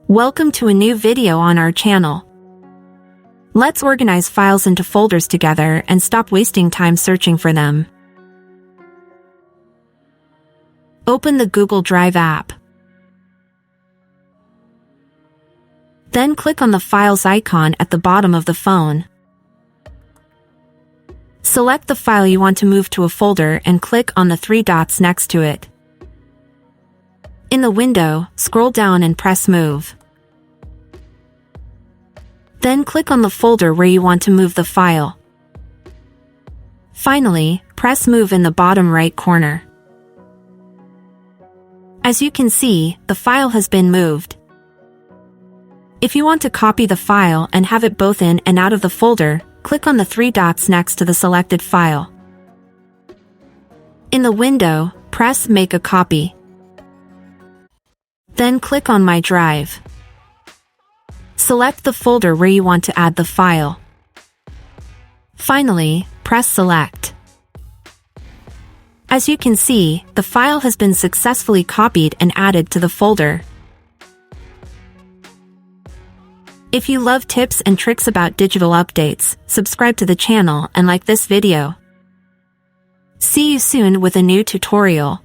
Welcome to a new video on our channel. Let's organize files into folders together and stop wasting time searching for them. Open the Google Drive app. Then click on the Files icon at the bottom of the phone. Select the file you want to move to a folder and click on the three dots next to it. In the window, scroll down and press Move. Then click on the folder where you want to move the file. Finally, press Move in the bottom right corner. As you can see, the file has been moved. If you want to copy the file and have it both in and out of the folder, click on the three dots next to the selected file. In the window, press Make a Copy. Then click on My Drive. Select the folder where you want to add the file. Finally, press Select. As you can see, the file has been successfully copied and added to the folder. If you love tips and tricks about digital updates, subscribe to the channel and like this video. See you soon with a new tutorial.